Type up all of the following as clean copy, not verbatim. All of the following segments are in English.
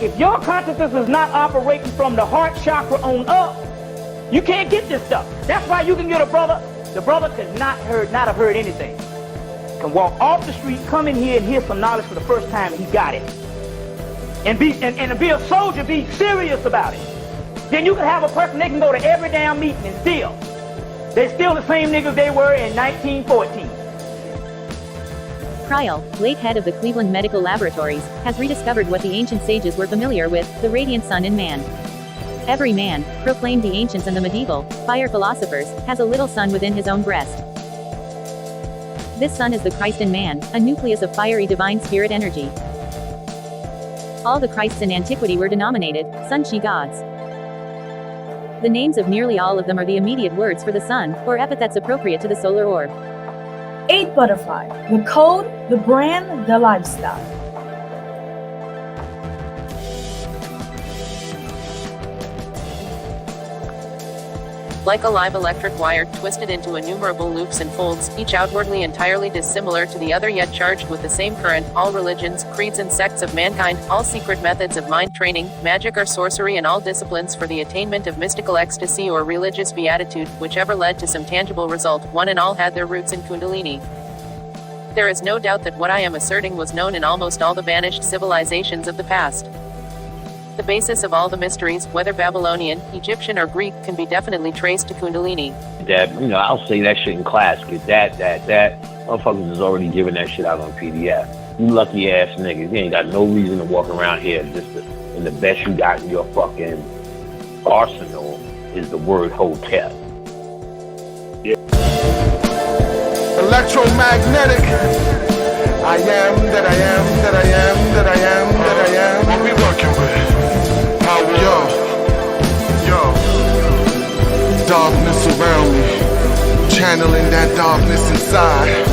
if your consciousness is not operating from the heart chakra on up, you can't get this stuff. That's why you can get a brother. The brother could not have heard anything. Can walk off the street, come in here and hear some knowledge for the first time, and he got it. And be a soldier, be serious about it. Then you can have a person, they can go to every damn meeting and they're still the same niggas they were in 1914. Kryl, late head of the Cleveland Medical Laboratories, has rediscovered what the ancient sages were familiar with, the radiant sun in man. Every man, proclaimed the ancients and the medieval, fire philosophers, has a little sun within his own breast. This sun is the Christ in man, a nucleus of fiery divine spirit energy. All the Christs in antiquity were denominated sun-she gods. The names of nearly all of them are the immediate words for the sun, or epithets appropriate to the solar orb. 8 Butterfly, the code, the brand, the lifestyle. Like a live electric wire, twisted into innumerable loops and folds, each outwardly entirely dissimilar to the other yet charged with the same current, all religions, creeds and sects of mankind, all secret methods of mind training, magic or sorcery and all disciplines for the attainment of mystical ecstasy or religious beatitude, whichever led to some tangible result, one and all had their roots in Kundalini. There is no doubt that what I am asserting was known in almost all the vanished civilizations of the past. The basis of all the mysteries, whether Babylonian, Egyptian, or Greek, can be definitely traced to Kundalini. That, I'll say that shit in class, because that, motherfuckers is already giving that shit out on PDF. You lucky ass niggas, you ain't got no reason to walk around here and the best you got in your fucking arsenal is the word hotel. Yeah. Electromagnetic. I am that I am that I am that I am that I am. What we working with? Yo, darkness around me, channeling that darkness inside.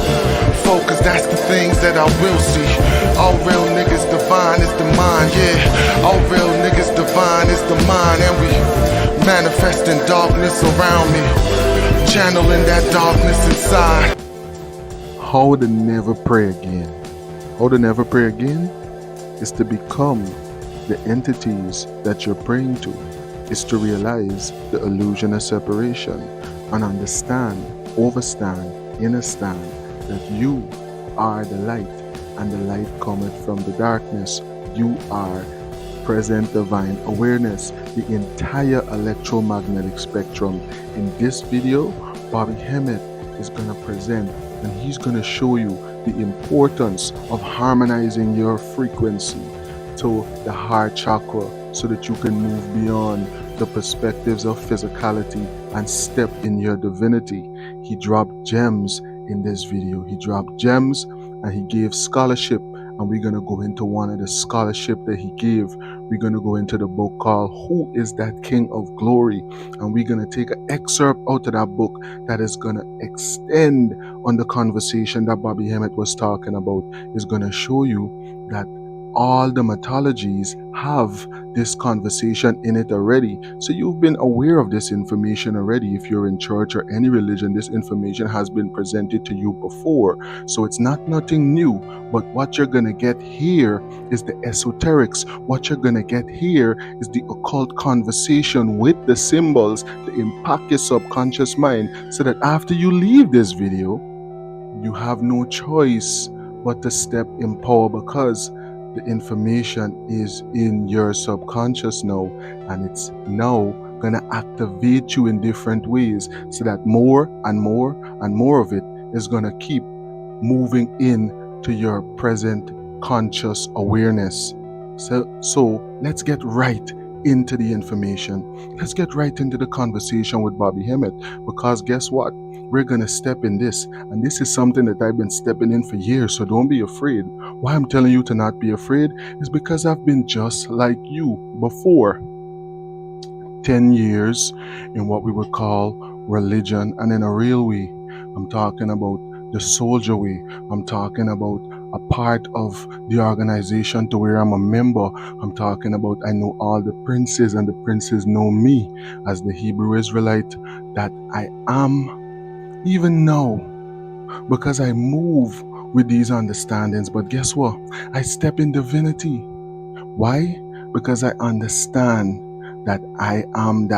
Focus, that's the things that I will see. All real niggas divine is the mind, yeah. All real niggas divine is the mind, and we manifesting darkness around me, channeling that darkness inside. How to never pray again. How to never pray again is to become the entities that you're praying to, is to realize the illusion of separation and understand, overstand, understand that you are the light and the light cometh from the darkness. You are present divine awareness, the entire electromagnetic spectrum. In this video, Bobby Hemmitt is going to present and he's going to show you the importance of harmonizing your frequency to the heart chakra so that you can move beyond the perspectives of physicality and step in your divinity. He dropped gems in this video. He dropped gems and he gave scholarship, and we're going to go into one of the scholarship that he gave. We're going to go into the book called Who is That King of Glory? And we're going to take an excerpt out of that book that is going to extend on the conversation that Bobby Hemmitt was talking about. It's going to show you that all the mythologies have this conversation in it already. So you've been aware of this information already. If you're in church or any religion, this information has been presented to you before. So it's not nothing new. But what you're going to get here is the esoterics. What you're going to get here is the occult conversation with the symbols to impact your subconscious mind, so that after you leave this video, you have no choice but to step in power, because the information is in your subconscious now, and it's now gonna activate you in different ways, so that more and more and more of it is gonna keep moving in to your present conscious awareness. So let's get right into the information. Let's get right into the conversation with Bobby Hemmitt, because guess what? We're going to step in this, and this is something that I've been stepping in for years, so don't be afraid. Why I'm telling you to not be afraid is because I've been just like you before. 10 years in what we would call religion, and in a real way. I'm talking about the soldier way. I'm talking about a part of the organization to where I'm a member. I'm talking about I know all the princes and the princes know me as the Hebrew Israelite that I am even now, because I move with these understandings. But guess what? I step in divinity. Why? because I understand that I am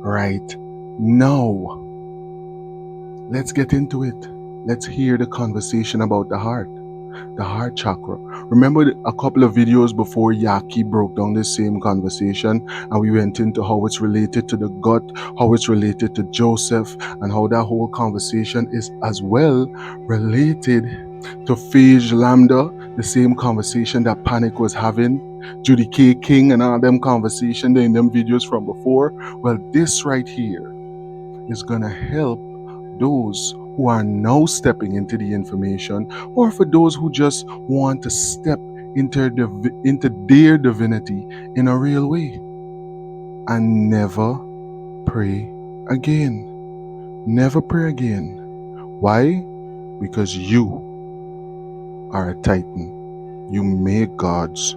right now. Let's get into it. Let's hear the conversation about the heart chakra. Remember a couple of videos before Yaki broke down the same conversation, and we went into how it's related to the gut, how it's related to Joseph, and how that whole conversation is as well related to Phage Lambda, the same conversation that Panic was having, Judy K. King and all them conversations in them videos from before. Well, this right here is gonna help those who are now stepping into the information, or for those who just want to step into their divinity in a real way and never pray again. Never pray again. Why? Because you are a Titan. You make gods.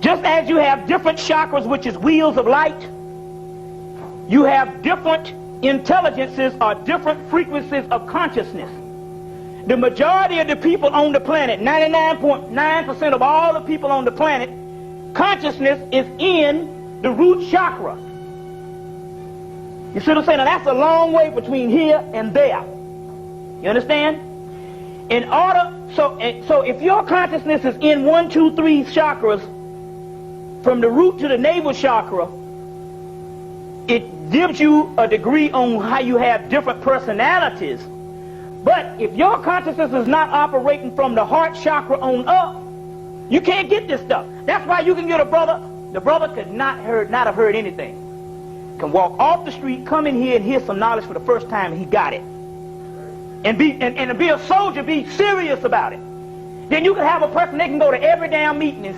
Just as you have different chakras, which is wheels of light, you have different intelligences or different frequencies of consciousness. The majority of the people on the planet, 99.9% of all the people on the planet, consciousness is in the root chakra. You see what I'm saying? Now that's a long way between here and there. You understand? In order, so if your consciousness is in 1, 2, 3 chakras, from the root to the navel chakra, it gives you a degree on how you have different personalities. But if your consciousness is not operating from the heart chakra on up, you can't get this stuff. That's why you can get a brother. The brother could not have heard anything. Can walk off the street, come in here and hear some knowledge for the first time, and he got it. And to be a soldier, be serious about it. Then you can have a person, they can go to every damn meeting and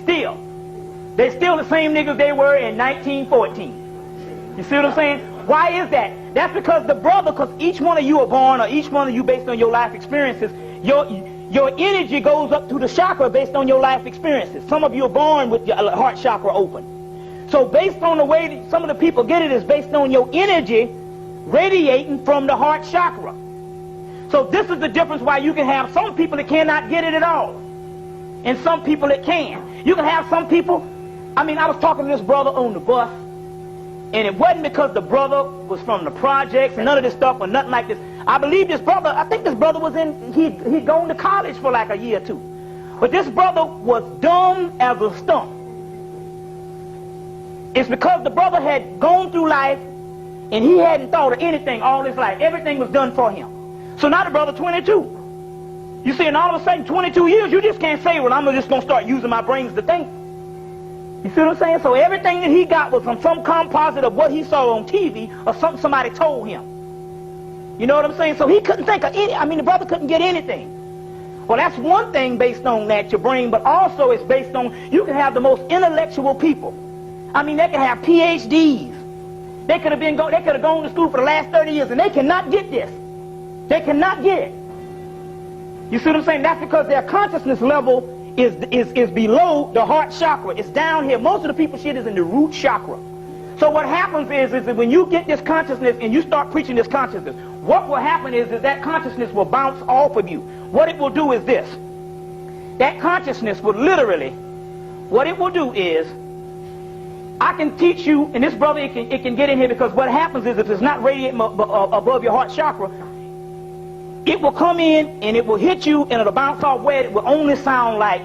they're still the same niggas they were in 1914. You see what I'm saying? Why is that? That's because the brother, because each one of you are born, or each one of you based on your life experiences, your energy goes up to the chakra based on your life experiences. Some of you are born with your heart chakra open. So based on the way that some of the people get it is based on your energy radiating from the heart chakra. So this is the difference why you can have some people that cannot get it at all, and some people that can. You can have some people, I was talking to this brother on the bus, and it wasn't because the brother was from the projects and none of this stuff or nothing like this. I believe this brother, I think this brother was he'd gone to college for like a year or two. But this brother was dumb as a stump. It's because the brother had gone through life and he hadn't thought of anything all his life. Everything was done for him. So now the brother 22. You see, and all of a sudden, 22 years, you just can't say, well, I'm just going to start using my brains to think. You see what I'm saying? So everything that he got was from some composite of what he saw on TV or something somebody told him. You know what I'm saying? So he couldn't think of the brother couldn't get anything. Well, that's one thing based on that, your brain, but also it's based on, you can have the most intellectual people. They can have PhDs. They could have gone to school for the last 30 years, and they cannot get this. They cannot get it. You see what I'm saying? That's because their consciousness level is below the heart chakra. It's down here. Most of the people's shit is in the root chakra. So what happens is that when you get this consciousness and you start preaching this consciousness, what will happen is that consciousness will bounce off of you. What it will do is this. That consciousness will literally, what it will do is, I can teach you, and this brother, it can get in here, because what happens is if it's not radiating above your heart chakra, it will come in and it will hit you and it'll bounce off where it will only sound like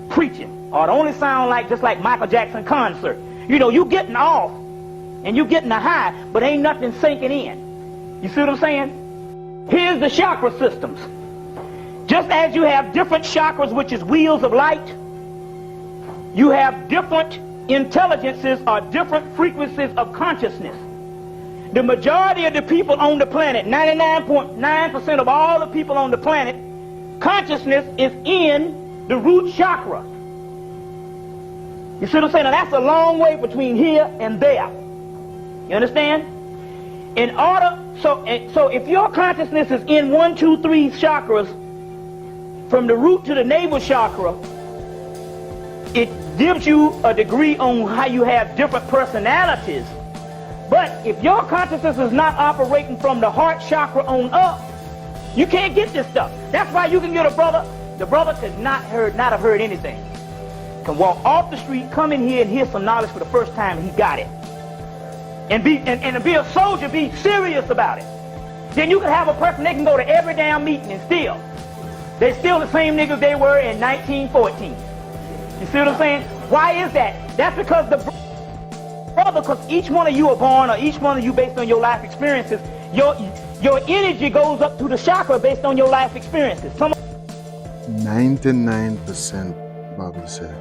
preaching, or it only sound like just like Michael Jackson concert. You getting off and you getting a high, but ain't nothing sinking in. You see what I'm saying? Here's the chakra systems. Just as you have different chakras, which is wheels of light, you have different intelligences or different frequencies of consciousness. The majority of the people on the planet, 99.9% of all the people on the planet, consciousness is in the root chakra. You see what I'm saying? Now that's a long way between here and there. You understand? So if your consciousness is in 1, 2, 3 chakras, from the root to the navel chakra, it gives you a degree on how you have different personalities. But if your consciousness is not operating from the heart chakra on up, you can't get this stuff. That's why you can get a brother. the brother could not have heard anything. Can walk off the street, come in here and hear some knowledge for the first time, and he got it. And to be a soldier, be serious about it. Then you can have a person, they can go to every damn meeting and still, they're still the same niggas they were in 1914. You see what I'm saying? Why is that? That's because the brother, because each one of you are born, or each one of you based on your life experiences, your energy goes up to the chakra based on your life experiences. 99%, Bobby said.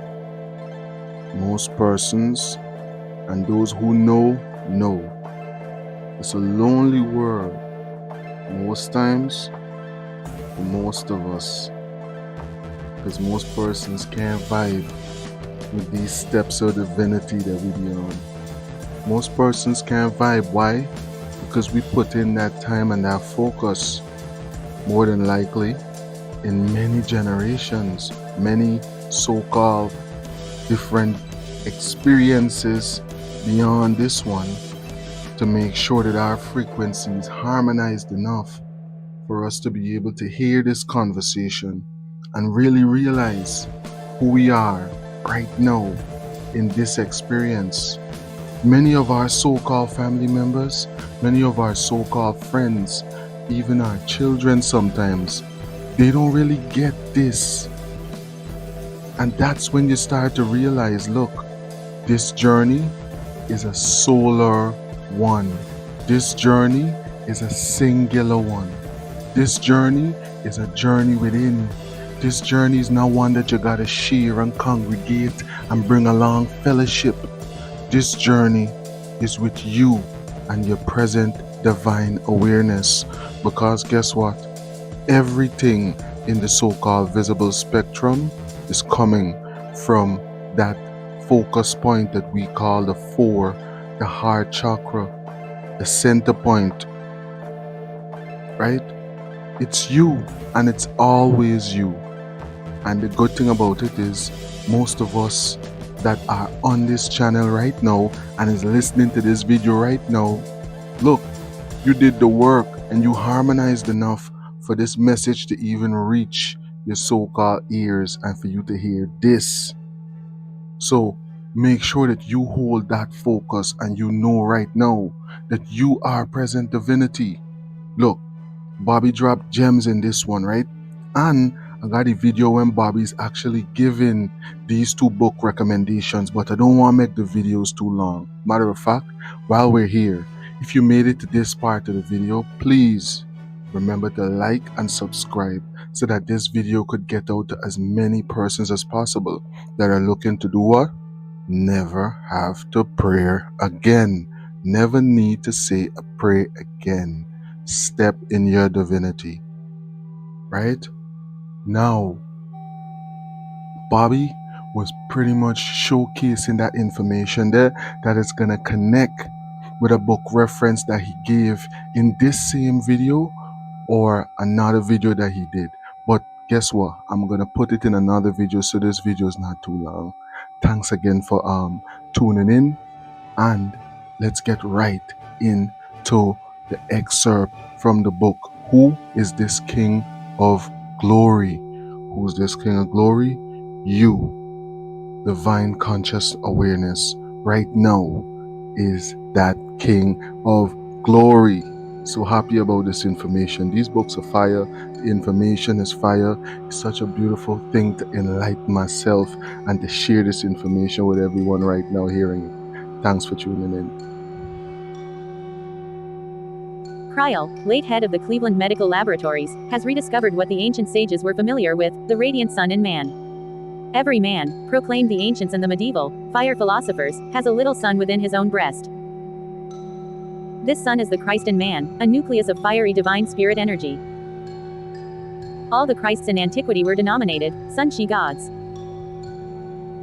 Most persons and those who know. It's a lonely world. Most times, for most of us. Because most persons can't vibe with these steps of divinity that we be on. Most persons can't vibe. Why? Because we put in that time and that focus, more than likely, in many generations, many so-called different experiences beyond this one, to make sure that our frequencies harmonized enough for us to be able to hear this conversation and really realize who we are right now in this experience. Many of our so-called family members, many of our so-called friends, even our children sometimes, they don't really get this. And that's when you start to realize, look, this journey is a solar one. This journey is a singular one. This journey is a journey within. This journey is not one that you gotta share and congregate and bring along fellowship. This journey is with you and your present divine awareness. Because guess what? Everything in the so-called visible spectrum is coming from that focus point that we call the 4, the heart chakra, the center point, right? It's you, and it's always you. And the good thing about it is, most of us that are on this channel right now and is listening to this video right now, look, you did the work and you harmonized enough for this message to even reach your so-called ears and for you to hear this. So make sure that you hold that focus and you know right now that you are present divinity. Look, Bobby dropped gems in this one, right? And I got a video when Bobby's actually giving these 2 book recommendations, but I don't want to make the videos too long. Matter of fact, while we're here, if you made it to this part of the video, please remember to like and subscribe so that this video could get out to as many persons as possible that are looking to do what? Never have to pray again. Never need to say a prayer again. Step in your divinity. Right? Now, Bobby was pretty much showcasing that information there that is going to connect with a book reference that he gave in this same video or another video that he did. But guess what? I'm going to put it in another video so this video is not too long. Thanks again for tuning in, and let's get right into the excerpt from the book. Who is this King of Glory? Who's this King of Glory? You, divine conscious awareness, right now is that King of Glory. So happy about this information. These books are fire. The information is fire. It's such a beautiful thing to enlighten myself and to share this information with everyone right now hearing it. Thanks for tuning in. Kryl, late head of the Cleveland Medical Laboratories, has rediscovered what the ancient sages were familiar with, the radiant sun in man. Every man, proclaimed the ancients and the medieval, fire philosophers, has a little sun within his own breast. This sun is the Christ in man, a nucleus of fiery divine spirit energy. All the Christs in antiquity were denominated sun-she gods.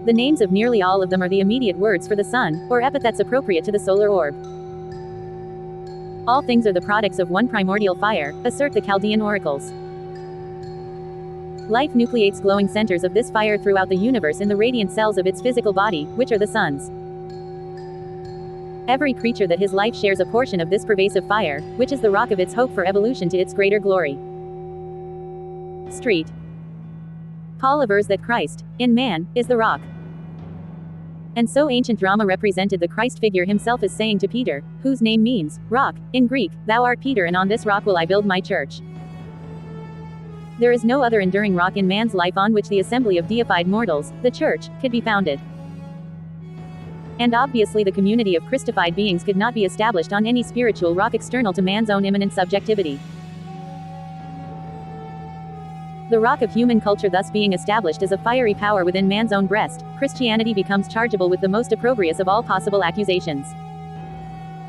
The names of nearly all of them are the immediate words for the sun, or epithets appropriate to the solar orb. All things are the products of one primordial fire, assert the Chaldean oracles. Life nucleates glowing centers of this fire throughout the universe in the radiant cells of its physical body, which are the suns. Every creature that his life shares a portion of this pervasive fire, which is the rock of its hope for evolution to its greater glory. Street. Paul avers that Christ, in man, is the rock. And so ancient drama represented the Christ figure himself as saying to Peter, whose name means rock, in Greek, thou art Peter, and on this rock will I build my church. There is no other enduring rock in man's life on which the assembly of deified mortals, the church, could be founded. And obviously the community of Christified beings could not be established on any spiritual rock external to man's own immanent subjectivity. The rock of human culture thus being established as a fiery power within man's own breast, Christianity becomes chargeable with the most opprobrious of all possible accusations.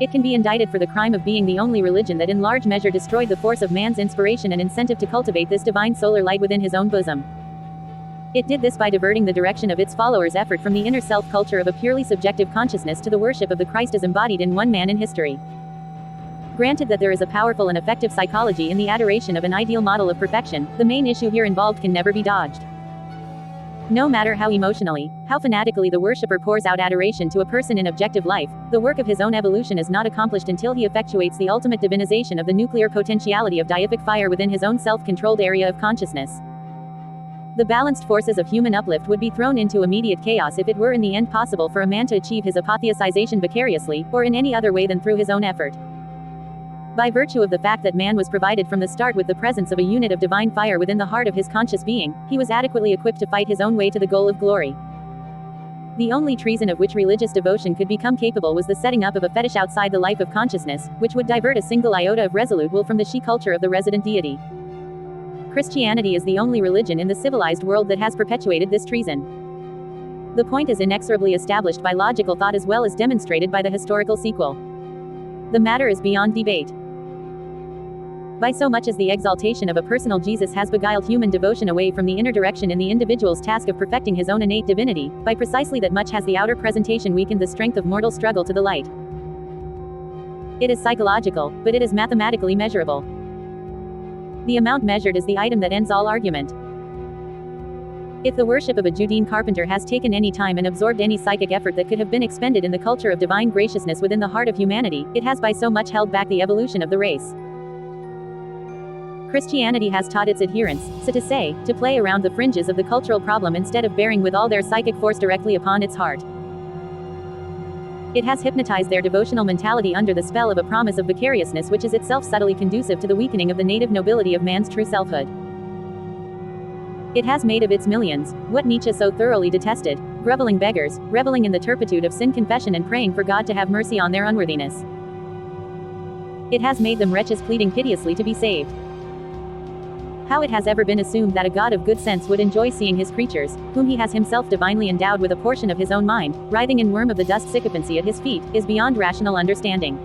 It can be indicted for the crime of being the only religion that in large measure destroyed the force of man's inspiration and incentive to cultivate this divine solar light within his own bosom. It did this by diverting the direction of its followers' effort from the inner self culture of a purely subjective consciousness to the worship of the Christ as embodied in one man in history. Granted that there is a powerful and effective psychology in the adoration of an ideal model of perfection, the main issue here involved can never be dodged. No matter how emotionally, how fanatically the worshipper pours out adoration to a person in objective life, the work of his own evolution is not accomplished until he effectuates the ultimate divinization of the nuclear potentiality of deific fire within his own self-controlled area of consciousness. The balanced forces of human uplift would be thrown into immediate chaos if it were in the end possible for a man to achieve his apotheosization vicariously, or in any other way than through his own effort. By virtue of the fact that man was provided from the start with the presence of a unit of divine fire within the heart of his conscious being, he was adequately equipped to fight his own way to the goal of glory. The only treason of which religious devotion could become capable was the setting up of a fetish outside the life of consciousness, which would divert a single iota of resolute will from the she culture of the resident deity. Christianity is the only religion in the civilized world that has perpetuated this treason. The point is inexorably established by logical thought as well as demonstrated by the historical sequel. The matter is beyond debate. By so much as the exaltation of a personal Jesus has beguiled human devotion away from the inner direction in the individual's task of perfecting his own innate divinity, by precisely that much has the outer presentation weakened the strength of mortal struggle to the light. It is psychological, but it is mathematically measurable. The amount measured is the item that ends all argument. If the worship of a Judean carpenter has taken any time and absorbed any psychic effort that could have been expended in the culture of divine graciousness within the heart of humanity, it has by so much held back the evolution of the race. Christianity has taught its adherents, so to say, to play around the fringes of the cultural problem instead of bearing with all their psychic force directly upon its heart. It has hypnotized their devotional mentality under the spell of a promise of vicariousness which is itself subtly conducive to the weakening of the native nobility of man's true selfhood. It has made of its millions, what Nietzsche so thoroughly detested, groveling beggars, reveling in the turpitude of sin confession and praying for God to have mercy on their unworthiness. It has made them wretches pleading piteously to be saved. How it has ever been assumed that a God of good sense would enjoy seeing his creatures, whom he has himself divinely endowed with a portion of his own mind, writhing in worm of the dust sycophancy at his feet, is beyond rational understanding.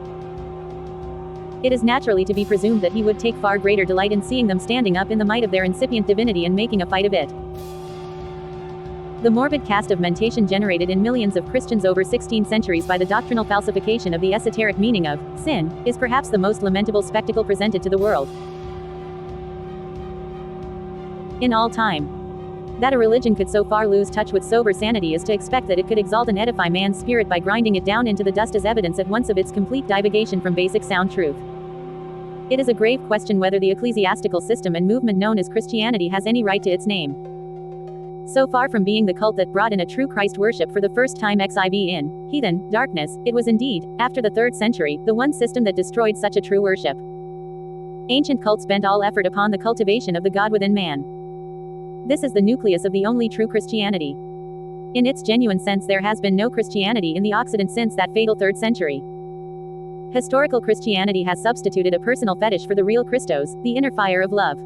It is naturally to be presumed that he would take far greater delight in seeing them standing up in the might of their incipient divinity and making a fight of it. The morbid cast of mentation generated in millions of Christians over 16 centuries by the doctrinal falsification of the esoteric meaning of sin is perhaps the most lamentable spectacle presented to the world in all time. That a religion could so far lose touch with sober sanity is to expect that it could exalt and edify man's spirit by grinding it down into the dust is evidence at once of its complete divagation from basic sound truth. It is a grave question whether the ecclesiastical system and movement known as Christianity has any right to its name. So far from being the cult that brought in a true Christ worship for the first time XIV in heathen darkness, it was indeed, after the 3rd century, the one system that destroyed such a true worship. Ancient cults bent all effort upon the cultivation of the God within man. This is the nucleus of the only true Christianity. In its genuine sense, there has been no Christianity in the Occident since that fatal 3rd century. Historical Christianity has substituted a personal fetish for the real Christos, the inner fire of love.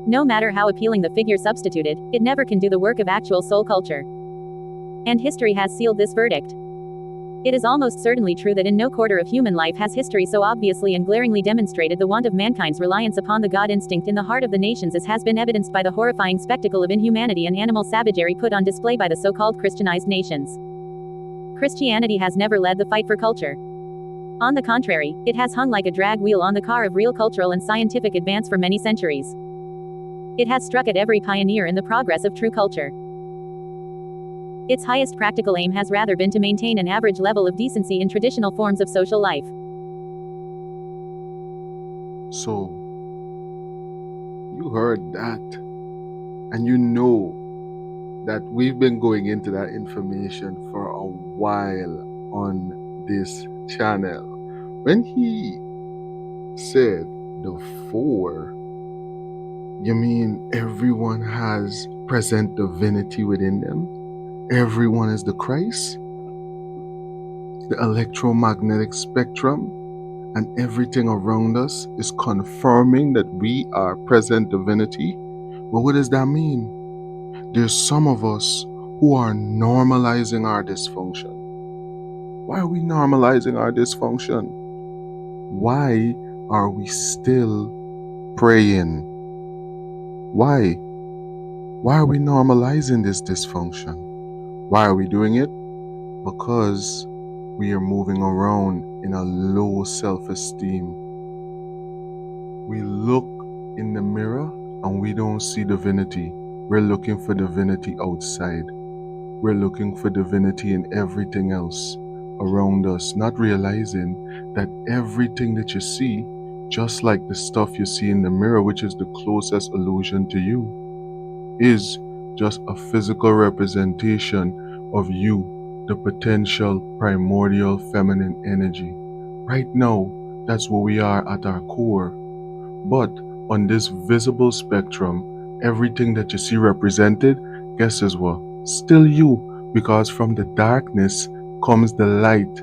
No matter how appealing the figure substituted, it never can do the work of actual soul culture. And history has sealed this verdict. It is almost certainly true that in no quarter of human life has history so obviously and glaringly demonstrated the want of mankind's reliance upon the God instinct in the heart of the nations as has been evidenced by the horrifying spectacle of inhumanity and animal savagery put on display by the so-called Christianized nations. Christianity has never led the fight for culture. On the contrary, it has hung like a drag wheel on the car of real cultural and scientific advance for many centuries. It has struck at every pioneer in the progress of true culture. Its highest practical aim has rather been to maintain an average level of decency in traditional forms of social life. So, you heard that. And you know that we've been going into that information for a while on this channel. When he said the 4, you mean everyone has present divinity within them? Everyone is the Christ? The electromagnetic spectrum and everything around us is confirming that we are present divinity? But what does that mean? There's some of us who are normalizing our dysfunction. Why are we normalizing our dysfunction? Why are we still praying? Why? Why are we normalizing this dysfunction? Why are we doing it? Because we are moving around in a low self-esteem. We look in the mirror and we don't see divinity. We're looking for divinity outside. We're looking for divinity in everything else around us, not realizing that everything that you see, just like the stuff you see in the mirror, which is the closest illusion to you, is just a physical representation of you, the potential primordial feminine energy. Right now, that's where we are at our core. But on this visible spectrum, everything that you see represented, guess is what? Still you, because from the darkness comes the light.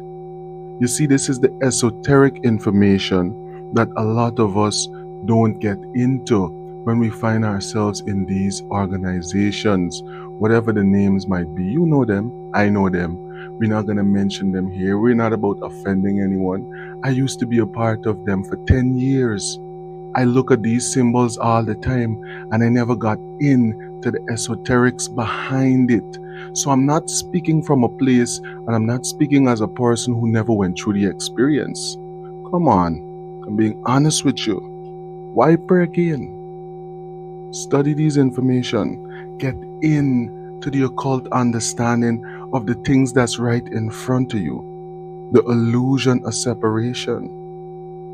You see, this is the esoteric information that a lot of us don't get into when we find ourselves in these organizations, whatever the names might be. You know them, I know them. We're not going to mention them here. We're not about offending anyone. I used to be a part of them for 10 years. I look at these symbols all the time and I never got into the esoterics behind it. So I'm not speaking from a place and I'm not speaking as a person who never went through the experience. Come on, I'm being honest with you. Why pray again? Study these information. Get into the occult understanding of the things that's right in front of you. The illusion of separation,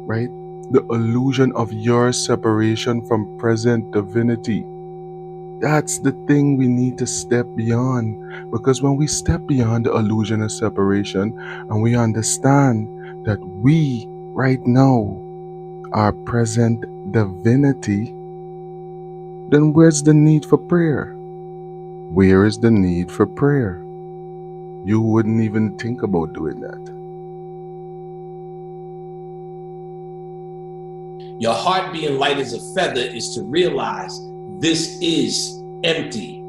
right? The illusion of your separation from present divinity. That's the thing we need to step beyond. Because when we step beyond the illusion of separation and we understand that we right now are present divinity, then where's the need for prayer? Where is the need for prayer? You wouldn't even think about doing that. Your heart being light as a feather is to realize this is empty.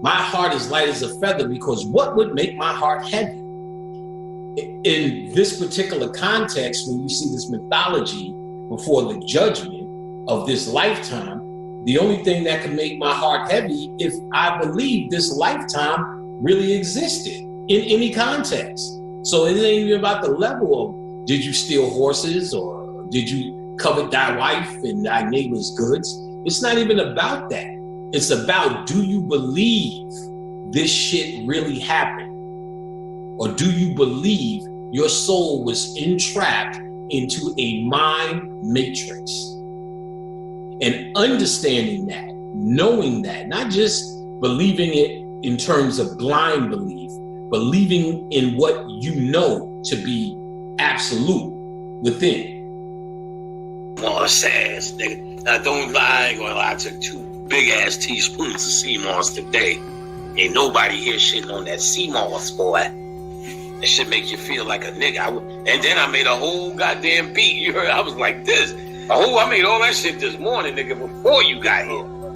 My heart is light as a feather because what would make my heart heavy? In this particular context, when you see this mythology before the judgment of this lifetime, the only thing that can make my heart heavy if I believe this lifetime really existed in any context. So it ain't even about the level of did you steal horses or did you covet thy wife and thy neighbor's goods. It's not even about that. It's about, do you believe this shit really happened? Or do you believe your soul was entrapped into a mind matrix? And understanding that, knowing that, not just believing it in terms of blind belief, believing in what you know to be absolute within. Moss ass, nigga. Now don't lie, I ain't gonna lie. I took 2 big ass teaspoons of sea moss today. Ain't nobody here shitting on that sea moss, boy. That shit make you feel like a nigga. And then I made a whole goddamn beat. You heard? I was like this. I made all that shit this morning, nigga, before you got here.